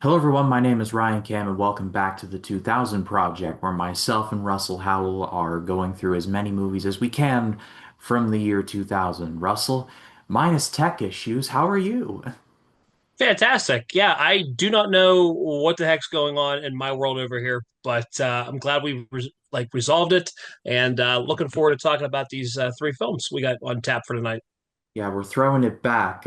Hello, everyone. My name is Ryan Cam, and welcome back to the 2000 Project, where myself and Russell Howell are going through as many movies as we can from the year 2000. Russell, minus tech issues, how are you? Fantastic. Yeah, I do not know what the heck's going on in my world over here, but I'm glad we resolved it, and looking forward to talking about these three films we got on tap for tonight. Yeah, we're throwing it back.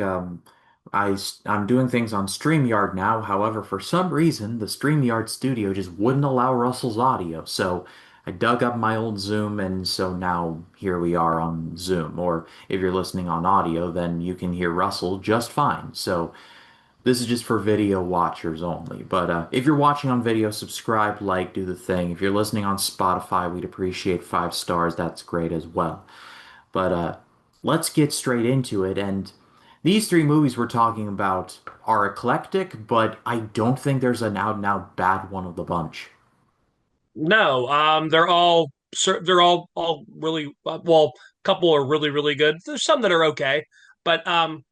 I'm doing things on StreamYard now. However, for some reason, the StreamYard studio just wouldn't allow Russell's audio. So I dug up my old Zoom, and so now here we are on Zoom. Or if you're listening on audio, then you can hear Russell just fine. So this is just for video watchers only. But if you're watching on video, subscribe, like, do the thing. If you're listening on Spotify, we'd appreciate 5 stars. That's great as well. But let's get straight into it. And these three movies we're talking about are eclectic, but I don't think there's an out and out bad one of the bunch. No, they're all really well. A couple are really good. There's some that are okay, but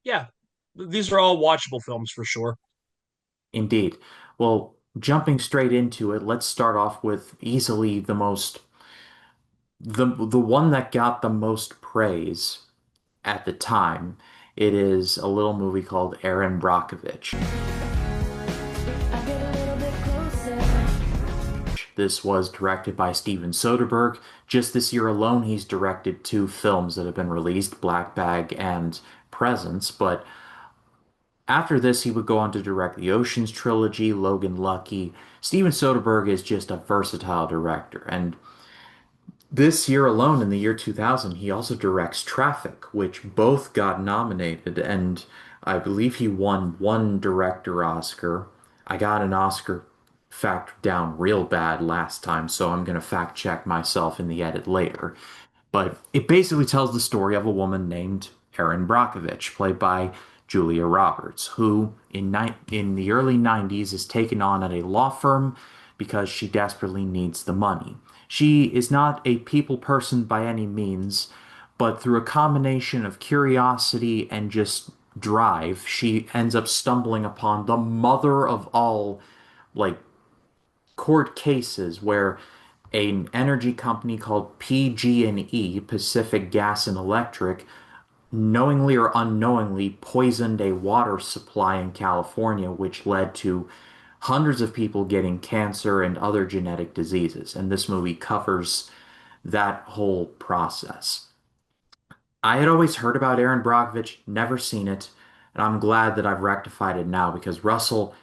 yeah, these are all watchable films for sure. Indeed. Well, jumping straight into it, let's start off with easily the one that got the most praise at the time. It is a little movie called Erin Brockovich. This was directed by Steven Soderbergh. Just this year alone, he's directed two films that have been released, Black Bag and Presence. But after this, he would go on to direct the Ocean's trilogy, Logan Lucky. Steven Soderbergh is just a versatile director. And this year alone, in the year 2000, he also directs Traffic, which both got nominated. And I believe he won one director Oscar. I got an Oscar fact down real bad last time, so I'm going to fact check myself in the edit later. But it basically tells the story of a woman named Erin Brockovich, played by Julia Roberts, who in the early 90s is taken on at a law firm because she desperately needs the money. She is not a people person by any means, but through a combination of curiosity and just drive, she ends up stumbling upon the mother of all like court cases where an energy company called PG&E, Pacific Gas and Electric, knowingly or unknowingly poisoned a water supply in California, which led to hundreds of people getting cancer and other genetic diseases. And this movie covers that whole process. I had always heard about Aaron Brockovich, never seen it, and I'm glad that I've rectified it now because Russell,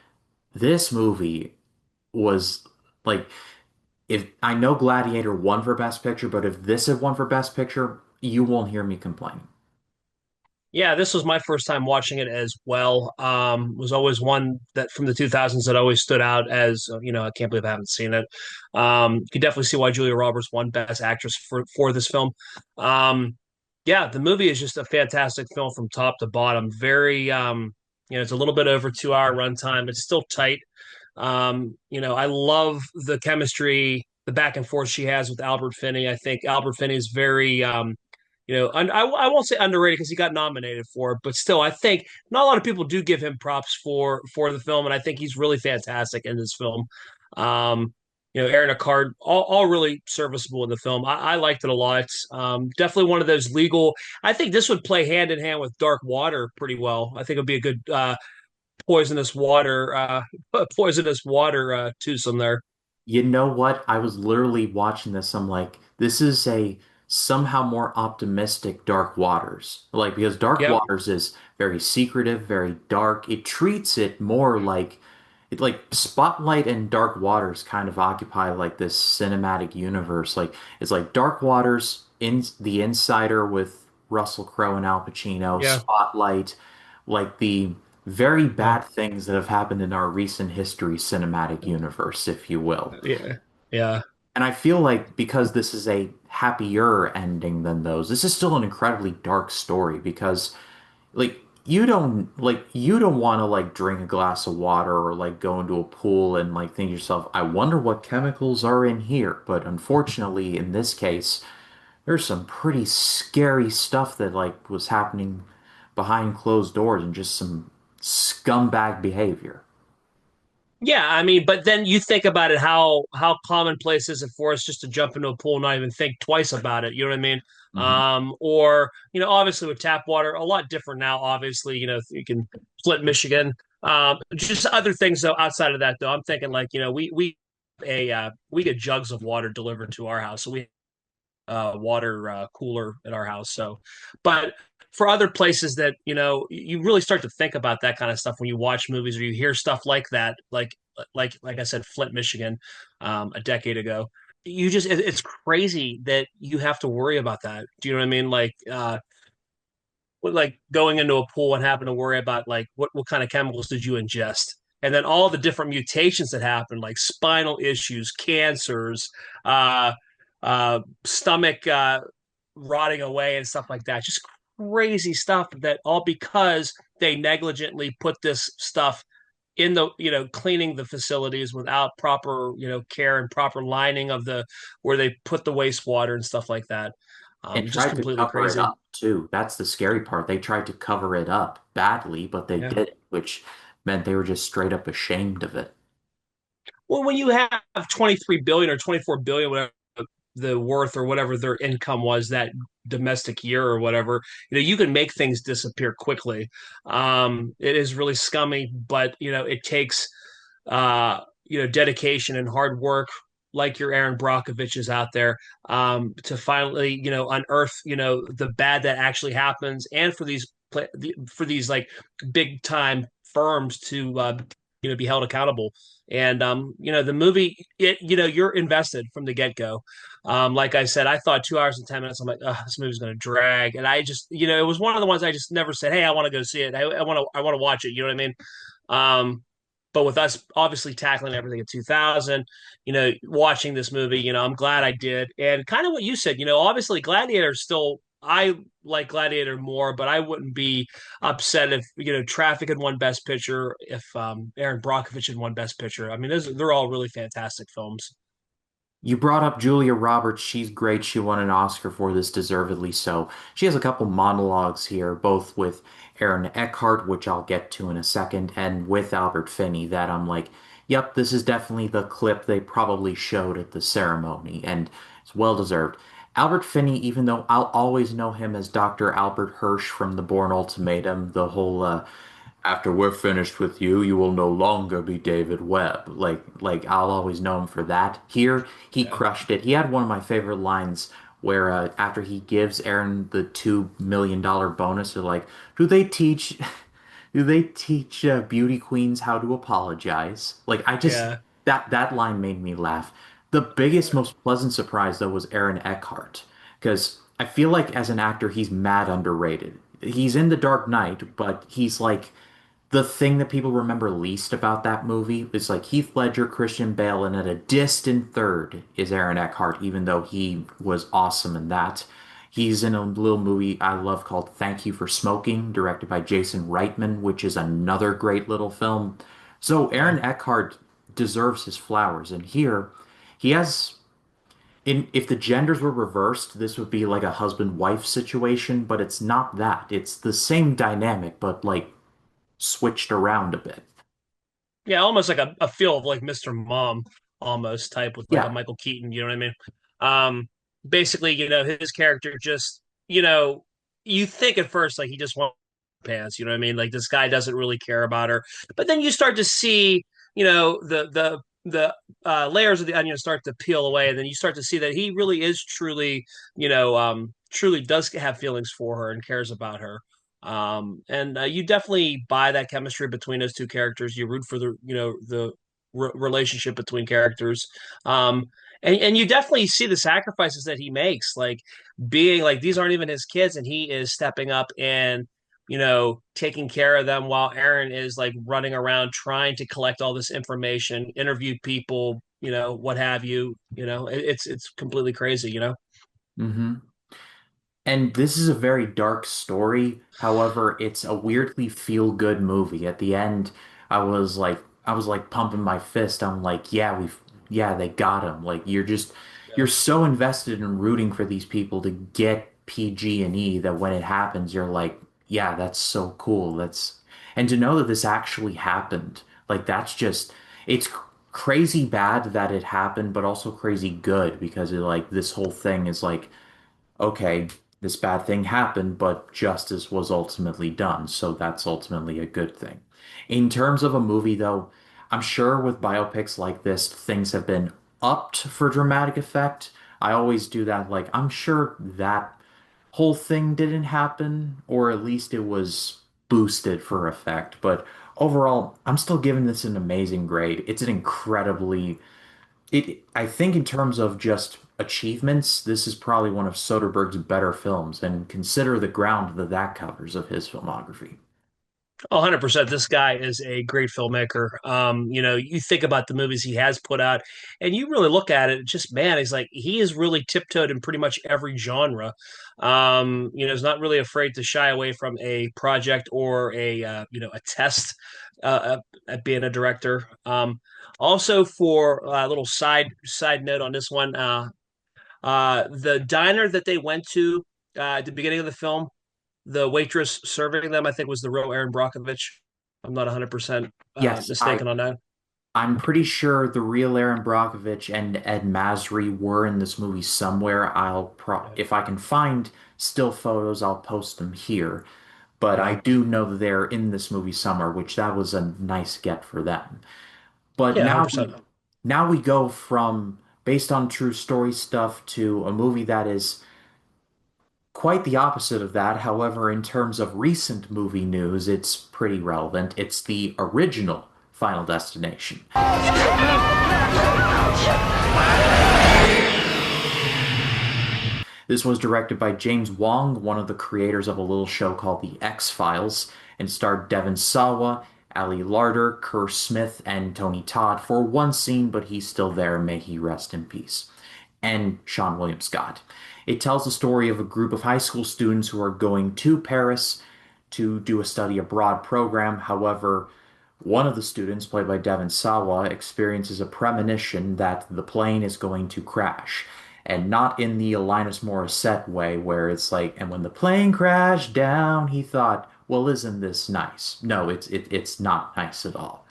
this movie was like if I know Gladiator won for Best Picture, but if this had won for Best Picture, you won't hear me complain. Yeah, this was my first time watching it as well. Was always one that from the 2000s that always stood out as I can't believe I haven't seen it. You could definitely see why Julia Roberts won Best Actress for this film. Yeah, the movie is just a fantastic film from top to bottom. Very, it's a little bit over 2 hour runtime. It's still tight. I love the chemistry, the back and forth she has with Albert Finney. I think Albert Finney is very I won't say underrated because he got nominated for it, but still, I think not a lot of people do give him props for the film, and I think he's really fantastic in this film. Aaron Eckhart, all really serviceable in the film. I liked it a lot. Definitely one of those legal. I think this would play hand in hand with Dark Water pretty well. I think it'd be a good poisonous water, poisonous water twosome there. You know what? I was literally watching this. I'm like, this is a somehow more optimistic Dark Waters. Like, because Dark Yep. Waters is very secretive, very dark. It treats it more like Spotlight and Dark Waters kind of occupy like this cinematic universe. Like, it's like Dark Waters, in The Insider with Russell Crowe and Al Pacino, Yeah. Spotlight, like the very Yeah. bad things that have happened in our recent history cinematic universe, if you will. Yeah. Yeah. And I feel like because this is a happier ending than those, this is still an incredibly dark story because you don't want to like drink a glass of water or like go into a pool and like think to yourself, I wonder what chemicals are in here. But unfortunately, in this case, there's some pretty scary stuff that like was happening behind closed doors and just some scumbag behavior. Yeah, I mean, but then you think about it, how commonplace is it for us just to jump into a pool and not even think twice about it? You know what I mean? Mhm. Or obviously with tap water, a lot different now. Obviously, you can Flint, Michigan. Just other things though. Outside of that, though, I'm thinking like we get jugs of water delivered to our house, so we water cooler at our house. So, but for other places that you really start to think about that kind of stuff when you watch movies or you hear stuff like that, like I said, Flint, Michigan, a decade ago. It's crazy that you have to worry about that. Do you know what I mean? Like going into a pool and having to worry about like what kind of chemicals did you ingest, and then all the different mutations that happen, like spinal issues, cancers, uh, stomach rotting away, and stuff like that. Just crazy stuff that all because they negligently put this stuff in the cleaning the facilities without proper care and proper lining of the where they put the wastewater and stuff like that. And Just tried to completely cover it crazy. up too. That's the scary part. They tried to cover it up badly, but they Yeah. did, which meant they were just straight up ashamed of it. Well, when you have 23 billion or 24 billion, whatever the worth or whatever their income was that domestic year or whatever, you can make things disappear quickly. It is really scummy, but it takes dedication and hard work, like your Aaron Brockoviches out there, to finally unearth the bad that actually happens, and for these like big time firms to be held accountable. And the movie, you're invested from the get go. Like I said, I thought 2 hours and 10 minutes. I'm like, oh, this movie's going to drag, and I just, it was one of the ones I just never said, hey, I want to go see it. I want to watch it. You know what I mean? But with us obviously tackling everything in 2000, watching this movie, I'm glad I did. And kind of what you said, obviously Gladiator still, I like Gladiator more, but I wouldn't be upset if, Traffic had won Best Picture, if Aaron Brockovich had won Best Picture. I mean, they're all really fantastic films. You brought up Julia Roberts. She's great. She won an Oscar for this, deservedly so. She has a couple monologues here, both with Aaron Eckhart, which I'll get to in a second, and with Albert Finney, that I'm like, yep, this is definitely the clip they probably showed at the ceremony, and it's well deserved. Albert Finney, even though I'll always know him as Dr. Albert Hirsch from The Bourne Ultimatum, the whole after we're finished with you, you will no longer be David Webb. Like I'll always know him for that. Here, he Yeah. crushed it. He had one of my favorite lines where after he gives Aaron the $2 million bonus, they're like, "Do they teach? Do they teach beauty queens how to apologize?" Like I just Yeah. that line made me laugh. The biggest, most pleasant surprise though was Aaron Eckhart because I feel like as an actor he's mad underrated. He's in The Dark Knight, but he's like the thing that people remember least about that movie is like Heath Ledger, Christian Bale, and at a distant third is Aaron Eckhart, even though he was awesome in that. He's in a little movie I love called Thank You for Smoking, directed by Jason Reitman, which is another great little film. So Yeah. Aaron Eckhart deserves his flowers, and here he has if the genders were reversed, this would be like a husband-wife situation, but it's not that. It's the same dynamic, but like switched around a bit. Yeah, almost like a feel of like Mr. Mom almost type with like a Yeah. Michael Keaton, you know what I mean? Basically, his character just, you think at first like he just wants pants, you know what I mean? Like this guy doesn't really care about her. But then you start to see, the layers of the onion start to peel away, and then you start to see that he really is truly, truly does have feelings for her and cares about her. And you definitely buy that chemistry between those two characters. You root for the relationship between characters. Um, and you definitely see the sacrifices that he makes, like being like these aren't even his kids, and he is stepping up and taking care of them while Erin is like running around trying to collect all this information, interview people, what have you. It's completely crazy. hmm And this is a very dark story. However, it's a weirdly feel-good movie. At the end, I was like pumping my fist. I'm like, yeah, they got him. Like you're Yeah. so invested in rooting for these people to get PG and E that when it happens, you're like, yeah, that's so cool. And to know that this actually happened, like that's just it's crazy bad that it happened, but also crazy good because this whole thing is like, okay, this bad thing happened, but justice was ultimately done, so that's ultimately a good thing. In terms of a movie, though, I'm sure with biopics like this, things have been upped for dramatic effect. I always do that, like, I'm sure that whole thing didn't happen, or at least it was boosted for effect. But overall, I'm still giving this an amazing grade. It's an incredibly I think in terms of just achievements, this is probably one of Soderbergh's better films, and consider the ground that that covers of his filmography. 100%. This guy is a great filmmaker. You think about the movies he has put out, and you really look at it, just man, he's like he is really tiptoed in pretty much every genre. He's not really afraid to shy away from a project or a test at being a director. Also, for a little side note on this one, the diner that they went to at the beginning of the film, the waitress serving them, I think, was the real Erin Brockovich. I'm not 100% Yes, mistaken on that. I'm pretty sure the real Erin Brockovich and Ed Masry were in this movie somewhere. Yeah. If I can find still photos, I'll post them here. But I Yeah. do know that they're in this movie somewhere, which that was a nice get for them. But Yeah, 100%. now we go from based on true story stuff to a movie that is quite the opposite of that. However, in terms of recent movie news, it's pretty relevant. It's the original Final Destination. This was directed by James Wong, one of the creators of a little show called The X-Files, and starred Devon Sawa, Ali Larter, Kerr Smith, and Tony Todd for one scene, but he's still there, may he rest in peace, and Sean William Scott. It tells the story of a group of high school students who are going to Paris to do a study abroad program. However, one of the students, played by Devon Sawa, experiences a premonition that the plane is going to crash. And not in the Alanis Morissette way, where it's like, and when the plane crashed down, he thought, well, isn't this nice? No, it's not nice at all.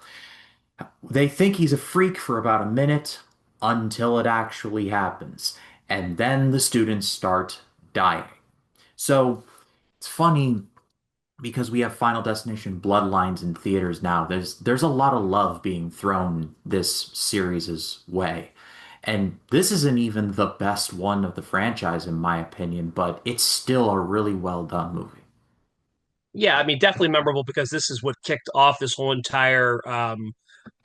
They think he's a freak for about a minute until it actually happens. And then the students start dying. So it's funny because we have Final Destination Bloodlines in theaters now. There's a lot of love being thrown this series' way. And this isn't even the best one of the franchise in my opinion, but it's still a really well done movie. Yeah, I mean, definitely memorable because this is what kicked off this whole entire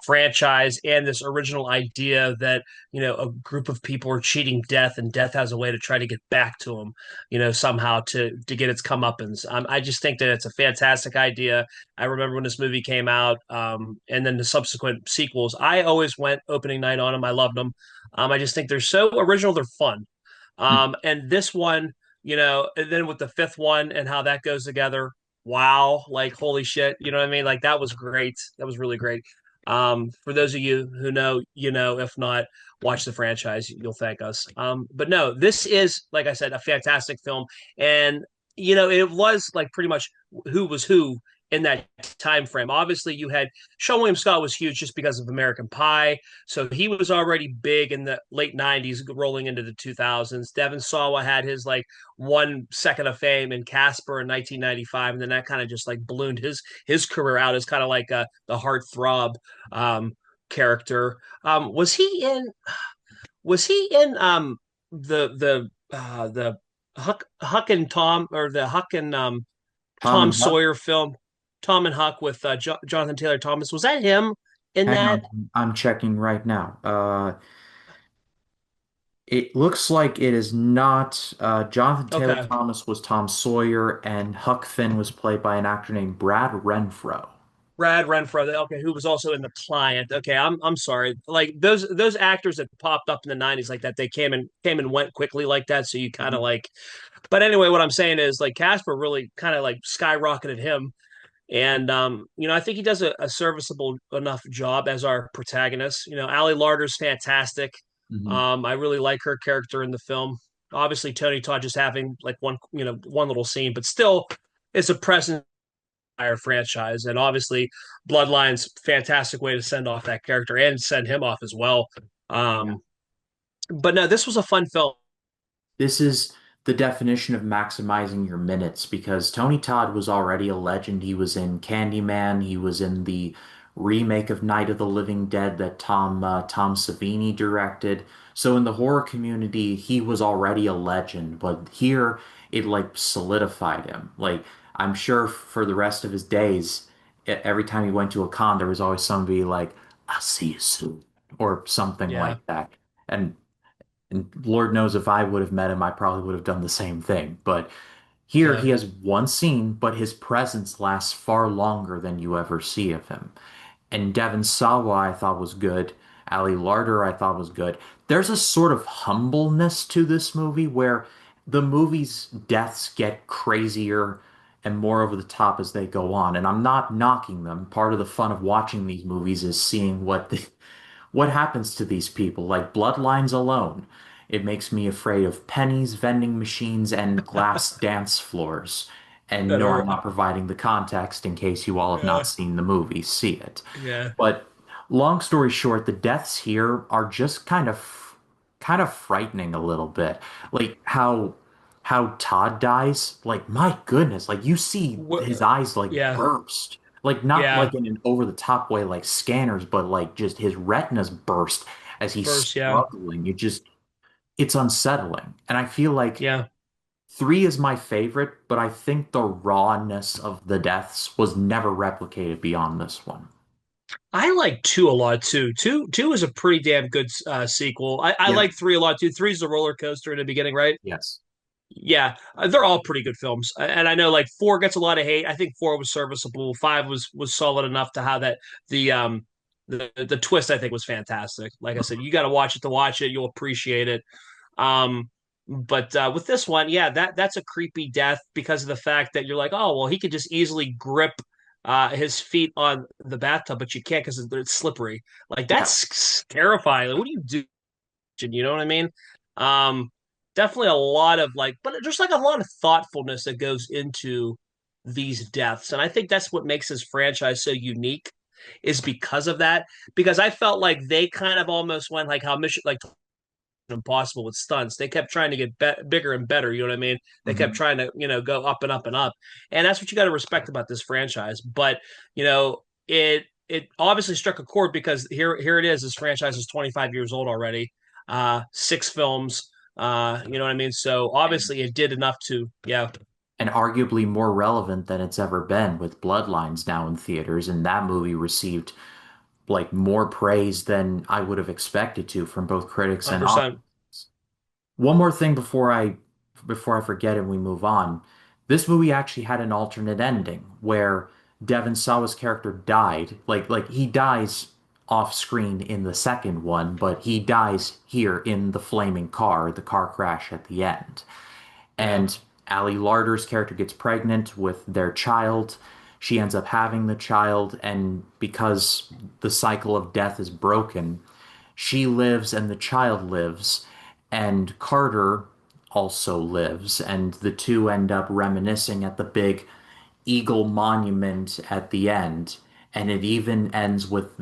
franchise and this original idea that a group of people are cheating death, and death has a way to try to get back to them, somehow to get its comeuppance. I just think that it's a fantastic idea. I remember when this movie came out, and then the subsequent sequels. I always went opening night on them. I loved them. I just think they're so original. They're fun. And this one, and then with the fifth one and how that goes together, wow, like holy shit, you know what I mean? Like that was great. That was really great. For those of you who know, if not, watch the franchise, you'll thank us. But no, this is, like I said, a fantastic film. And, it was like pretty much who was who in that time frame. Obviously, you had Sean William Scott was huge just because of American Pie. So he was already big in the late 90s, rolling into the 2000s. Devon Sawa had his like 1 second of fame in Casper in 1995, and then that kind of just like ballooned his career out as kind of like the heartthrob um, character. Was he in the Huck and Tom, or the Huck and Tom Tom and Huck, Sawyer film, Tom and Huck with Jonathan Taylor Thomas? Was that him in hang that? on, I'm checking right now. It looks like it is not. Jonathan Taylor Okay. Thomas was Tom Sawyer, and Huck Finn was played by an actor named Brad Renfro. Brad Renfro, okay, who was also in The Client. Okay, I'm sorry. Like those actors that popped up in the '90s like that, they came and went quickly like that. So you kind of like. But anyway, what I'm saying is like Casper really kind of like skyrocketed him, and I think he does a serviceable enough job as our protagonist. Ali Larter's fantastic. Mhm. I really like her character in the film. Obviously, Tony Todd just having like one little scene, but still, it's a presence entire franchise. And obviously, Bloodline's fantastic way to send off that character and send him off as well. Yeah. Um, but no, this was a fun film This is the definition of maximizing your minutes because Tony Todd was already a legend. He was in Candyman. He was in the remake of Night of the Living Dead that Tom Savini directed. So in the horror community, he was already a legend, but here it like solidified him. Like I'm sure for the rest of his days, every time he went to a con, there was always somebody like, "I'll see you soon," or something Yeah, like that. And Lord knows if I would have met him, I probably would have done the same thing. But here yeah. he has one scene, but his presence lasts far longer than you ever see of him. And Devon Sawa I thought was good. Ali Larter I thought was good. There's a sort of humbleness to this movie where the movie's deaths get crazier and more over the top as they go on. And I'm not knocking them. Part of the fun of watching these movies is seeing what happens to these people. Like Bloodlines alone. It makes me afraid of pennies, vending machines, and glass dance floors. And That no, I'm hurt. not providing the context in case you all have not seen the movie. See it. Yeah. But long story short, the deaths here are just kind of frightening a little bit. Like how Todd dies, like my goodness, like you see Wh- his eyes like yeah. burst. Like not Yeah. like in an over the top way like scanners, but like just his retinas burst as he's First, yeah. struggling. It's unsettling. And I feel like Yeah. three is my favorite, but I think the rawness of the deaths was never replicated beyond this one. I like two a lot too. Two is a pretty damn good sequel. I Yeah. like three a lot too. Three's the roller coaster in the beginning, right? Yes. Yeah, they're all pretty good films, and I know like four gets a lot of hate. I think four was serviceable. Five was solid enough to have that the twist. I think was fantastic. Like I said, you got to watch it to watch it. You'll appreciate it. Um, but with this one, yeah, that's a creepy death because of the fact that you're like, oh well, he could just easily grip his feet on the bathtub, but you can't because it's slippery. Like Yeah. that's terrifying. Like, what do you do? You know what I mean? Um, definitely a lot of like, but there's like a lot of thoughtfulness that goes into these deaths, and I think that's what makes this franchise so unique. Is because of that. Because I felt like they kind of almost went like how Mission like Impossible with stunts. They kept trying to get bigger and better. You know what I mean? They kept Hmm. trying to go up and up and up, and that's what you got to respect about this franchise. But it obviously struck a chord because here it is. This franchise is 25 years old already. Six films. You know what I mean? So And obviously it did enough to and arguably more relevant than it's ever been with Bloodlines now in theaters, and that movie received like more praise than I would have expected to from both critics and 100%. audience. One more thing before I forget and we move on. This movie actually had an alternate ending where Devon Sawa's character died. Like he dies off screen in the second one, but he dies here in the flaming car, the car crash at the end. Yeah. And Ali Larter's character gets pregnant with their child. She ends up having the child, and because the cycle of death is broken, she lives and the child lives, and Carter also lives, and the two end up reminiscing at the big Eagle monument at the end. And it even ends with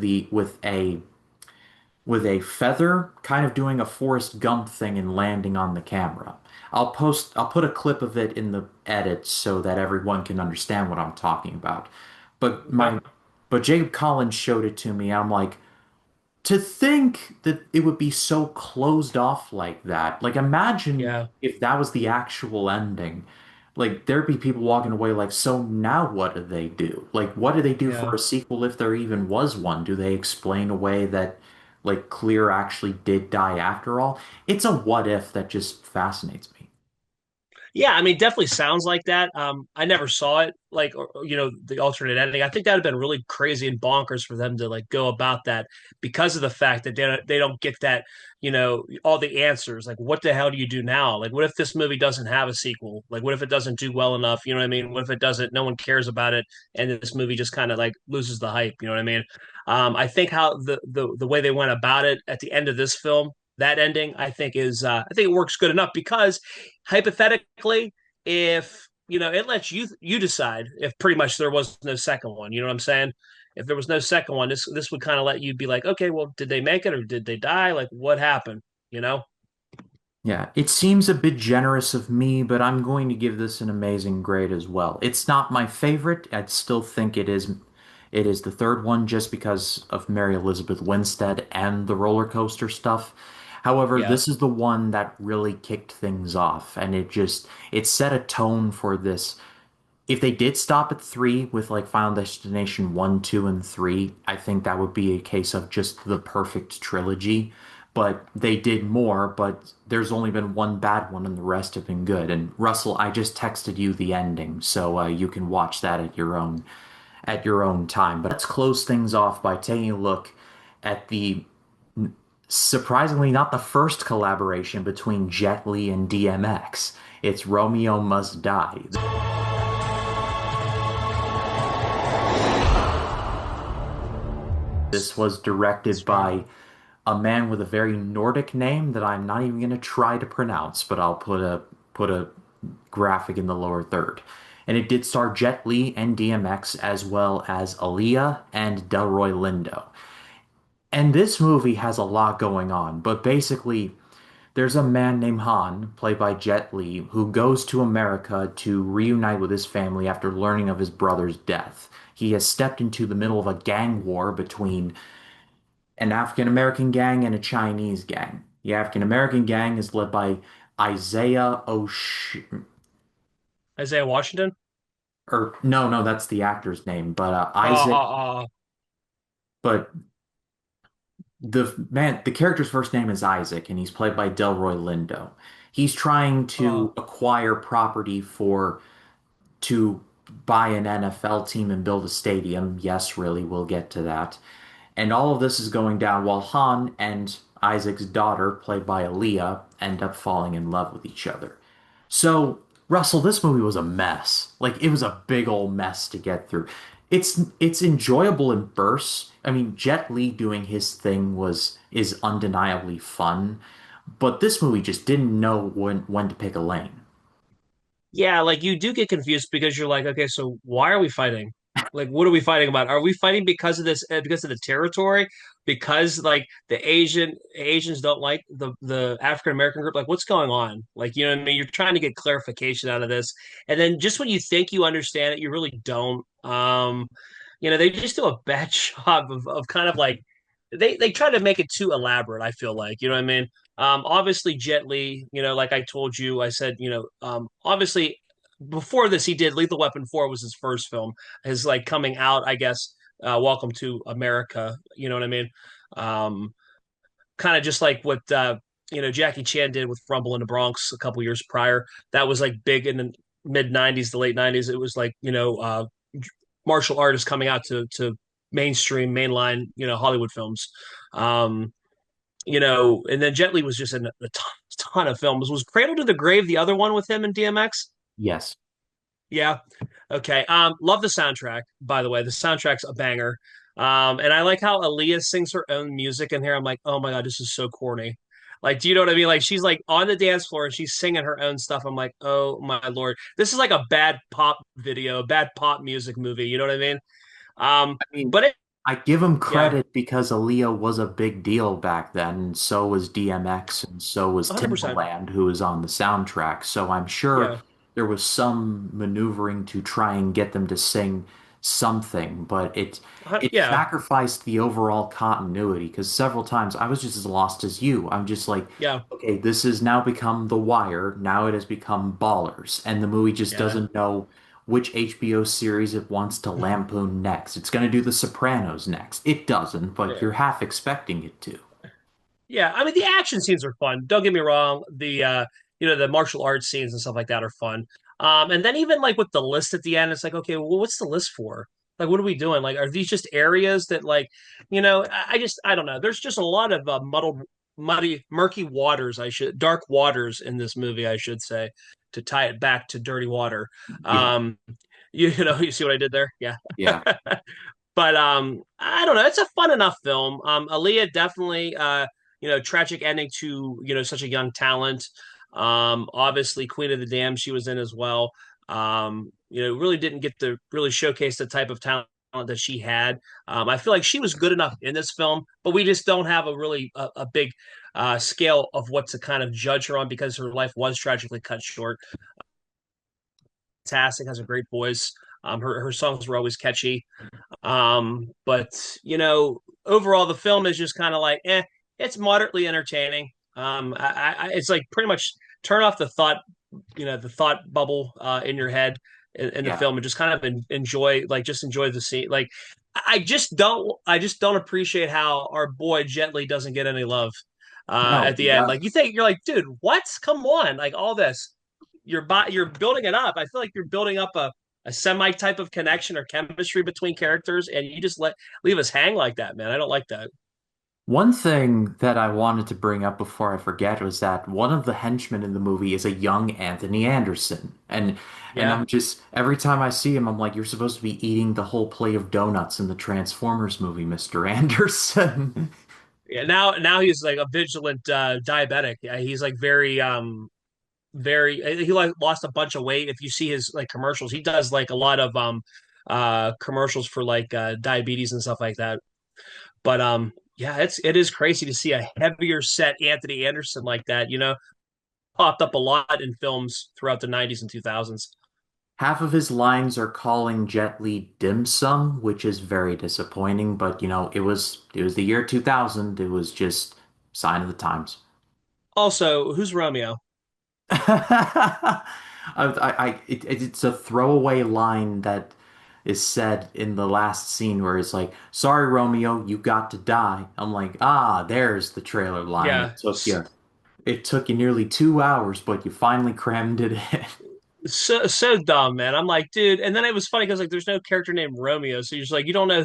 a feather kind of doing a Forrest Gump thing and landing on the camera. I'll put a clip of it in the edit so that everyone can understand what I'm talking about. But Okay. my but Jacob Collins showed it to me and I'm like, to think that it would be so closed off like that. Like imagine Yeah. if that was the actual ending. Like there'd be people walking away like, so now what do they do? Like what do they do for Yeah. a sequel if there even was one? Do they explain away that like Clear actually did die after all? It's a what if that just fascinates me. Yeah, I mean, definitely sounds like that. I never saw it, like, the alternate ending. I think that would have been really crazy and bonkers for them to like go about that because of the fact that they don't get that, all the answers. Like, what the hell do you do now? Like, what if this movie doesn't have a sequel? Like, what if it doesn't do well enough? You know what I mean? What if it doesn't? No one cares about it, and this movie just kind of like loses the hype. You know what I mean? I think how the way they went about it at the end of this film, that ending, I think it works good enough because hypothetically, if it lets you decide if pretty much there was no second one. You know what I'm saying? If there was no second one, this would kind of let you be like, okay, well, did they make it or did they die? Like, what happened? You know? Yeah, it seems a bit generous of me, but I'm going to give this an amazing grade as well. It's not my favorite. I'd still think it is the third one just because of Mary Elizabeth Winstead and the roller coaster stuff. However, Yeah. this is the one that really kicked things off, and it set a tone for this. If they did stop at three with like Final Destination one, two, and three, I think that would be a case of just the perfect trilogy. But they did more, but there's only been one bad one and the rest have been good. And Russell, I just texted you the ending, so you can watch that at your own time. But let's close things off by taking a look at the surprisingly not the first collaboration between Jet Li and DMX. It's Romeo Must Die. This was directed Strong. by a man with a very Nordic name that I'm not even going to try to pronounce, but I'll put a graphic in the lower third. And it did star Jet Li and DMX as well as Aaliyah and Delroy Lindo. And this movie has a lot going on, but basically there's a man named Han, played by Jet Li, who goes to America to reunite with his family after learning of his brother's death. He has stepped into the middle of a gang war between an African American gang and a Chinese gang. The African American gang is led by Isaiah O'Sh Isaiah Washington? or no, no, that's the actor's name, but Uh, Isaac. uh, uh, But the character's first name is Isaac, and he's played by Delroy Lindo. He's trying uh, to acquire property to buy an NFL team and build a stadium. Yes, really, we'll get to that. And all of this is going down while Han and Isaac's daughter, played by Aaliyah, end up falling in love with each other. So, Russell, this movie was a mess. Like it was a big old mess to get through. It's enjoyable in bursts. I mean, Jet Li doing his thing is undeniably fun, but this movie just didn't know when to pick a lane. Yeah, like you do get confused because you're like, okay, so why are we fighting? Like, what are we fighting about? Are we fighting because of this, because of the territory? Because like the Asians don't like the African American group? Like, what's going on? Like, you know what I mean? You're trying to get clarification out of this, and then just when you think you understand it, you really don't. They just do a bad job of kind of like they try to make it too elaborate. I feel like, you know what I mean? Obviously, Jet Li, like I told you, I said, obviously before this, he did Lethal Weapon 4 was his first film, his like coming out, I guess, Welcome to America. You know what I mean? Um, Kind of just like what, Jackie Chan did with Rumble in the Bronx a couple years prior. That was like big in the mid 90s, the late 90s. It was like, martial artists coming out to mainstream, mainline, Hollywood films. Um, and then Jet Li was just in a ton of films. Was Cradle to the Grave the other one with him and DMX? Yes. Yeah. Okay. Love the soundtrack, by the way. The soundtrack's a banger. And I like how Aaliyah sings her own music in here. I'm like, oh my God, this is so corny. Like, do you know what I mean? Like, she's like on the dance floor and she's singing her own stuff. I'm like, oh my Lord. This is like a bad pop video, bad pop music movie. You know what I mean? Um, I mean, but it, I give him yeah, credit because Aaliyah was a big deal back then, and so was DMX, and so was 100%. Timbaland, who was on the soundtrack. So I'm sure Yeah. there was some maneuvering to try and get them to sing something, but it Yeah. sacrificed the overall continuity because several times I was just as lost as you. I'm just like, Yeah. okay, this has now become The Wire. Now it has become Ballers, and the movie just Yeah. doesn't know which HBO series it wants to lampoon next. It's going to do The Sopranos next. It doesn't, but Yeah. you're half expecting it to. Yeah, I mean the action scenes are fun. Don't get me wrong. The martial arts scenes and stuff like that are fun. And then even like with the list at the end, it's like, okay, well, what's the list for? Like, what are we doing? Like, are these just areas that like, I don't know. There's just a lot of murky waters. Dark waters in this movie, I should say, to tie it back to dirty water. Yeah, Um, you see what I did there? Yeah. yeah. But I don't know. It's a fun enough film. Aaliyah definitely, tragic ending to such a young talent. Obviously, Queen of the Damned, she was in as well. Really didn't get to really showcase the type of talent that she had. I feel like she was good enough in this film, but we just don't have a big scale of what to kind of judge her on because her life was tragically cut short. Fantastic, has a great voice. Her songs were always catchy. But overall, the film is just kind of like, it's moderately entertaining. It's like pretty much turn off the thought bubble in your head in the Yeah. film and just kind of enjoy, like, just enjoy the scene. Like, I just don't appreciate how our boy Jet Li doesn't get any love No, at he the end. Like, does. you think you're like, dude, what? Come on, like all this, you're building it up. I feel like you're building up a semi type of connection or chemistry between characters, and you just leave us hang like that, man. I don't like that. One thing that I wanted to bring up before I forget was that one of the henchmen in the movie is a young Anthony Anderson. And Yeah, I'm just every time I see him, I'm like, you're supposed to be eating the whole plate of donuts in the Transformers movie, Mr. Anderson. yeah. Now he's like a vigilant diabetic. Yeah, he's like very. He like lost a bunch of weight. If you see his like commercials, he does like a lot of commercials for like diabetes and stuff like that. But yeah, it is crazy to see a heavier set Anthony Anderson like that. Popped up a lot in films throughout the 90s and 2000s. Half of his lines are calling Jet Li dim sum, which is very disappointing, but it was the year 2000. It was just sign of the times. Also, who's Romeo? It's a throwaway line that is said in the last scene where it's like, "Sorry, Romeo, you got to die." I'm like, ah, there's the trailer line. Yeah, It took you nearly 2 hours, but you finally crammed it in. so dumb, man. I'm like, dude. And then it was funny because like, there's no character named Romeo, so you're just like, you don't know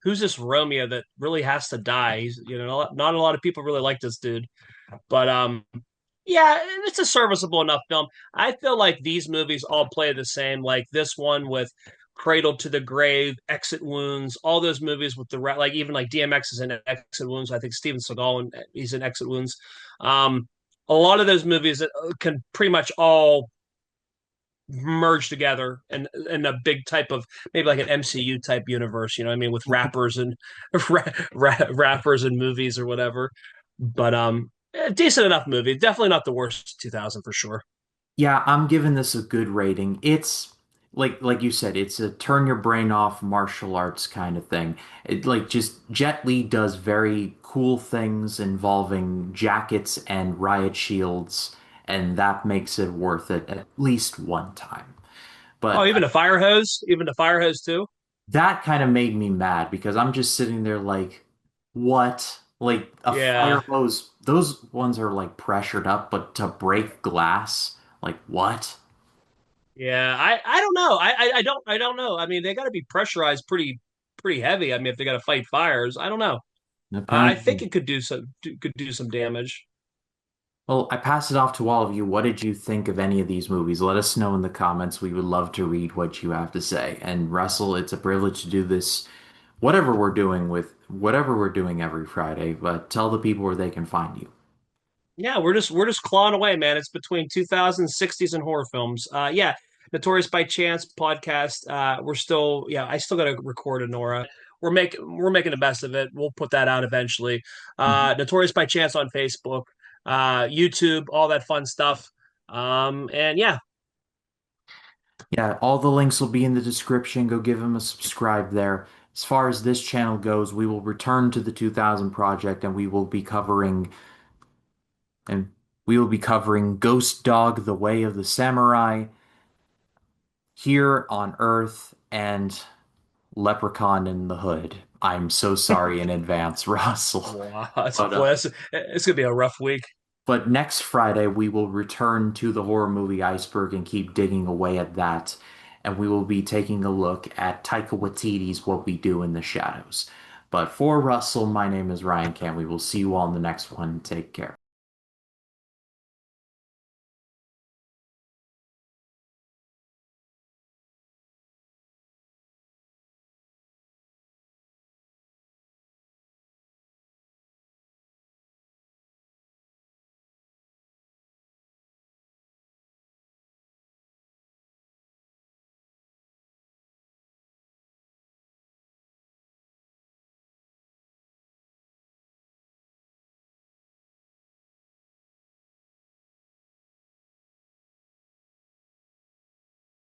who's this Romeo that really has to die. He's, not a lot of people really like this dude, but yeah, it's a serviceable enough film. I feel like these movies all play the same. Like this one with Cradle to the Grave, Exit Wounds, all those movies with like even like DMX is in Exit Wounds. I think Steven Seagal he's in Exit Wounds. Um, a lot of those movies that can pretty much all merge together in a big type of maybe like an MCU type universe. You know what I mean, with rappers and rappers and movies or whatever. But decent enough movie. Definitely not the worst 2000 for sure. Yeah, I'm giving this a good rating. It's like you said, it's a turn your brain off martial arts kind of thing. It like just Jet Li does very cool things involving jackets and riot shields, and that makes it worth it at least one time. Oh, But even the fire hose too. that kind of made me mad because I'm just sitting there like, what? Like a fire Yeah, hose, those ones are like pressured up, but to break glass, like what? yeah. I don't know. I don't know. I mean, they got to be pressurized pretty heavy. I mean, if they got to fight fires, I don't know. I think Apparently. it could do some damage. Well, I pass it off to all of you. What did you think of any of these movies? Let us know in the comments. We would love to read what you have to say. And Russell, it's a privilege to do this, whatever we're doing every Friday, but tell the people where they can find you. Yeah, we're just clawing away, man. It's between 2060s and horror films. Yeah, Notorious by Chance podcast. We're still, yeah, I still got to record a Nora. We're making the best of it. We'll put that out eventually. Mhm. Notorious by Chance on Facebook, YouTube, all that fun stuff. And yeah, Yeah, all the links will be in the description. Go give him a subscribe there. As far as this channel goes, we will return to the 2000 project and we will be covering Ghost Dog: The Way of the Samurai here on Earth and Leprechaun in the Hood. I'm so sorry in advance, Russell. wow, But boy, it's gonna be a rough week. next Friday we will return to the horror movie Iceberg and keep digging away at that. And we will be taking a look at Taika Waititi's What We Do in the Shadows. But for Russell, my name is Ryan Cam. We will see you all in the next one. Take care.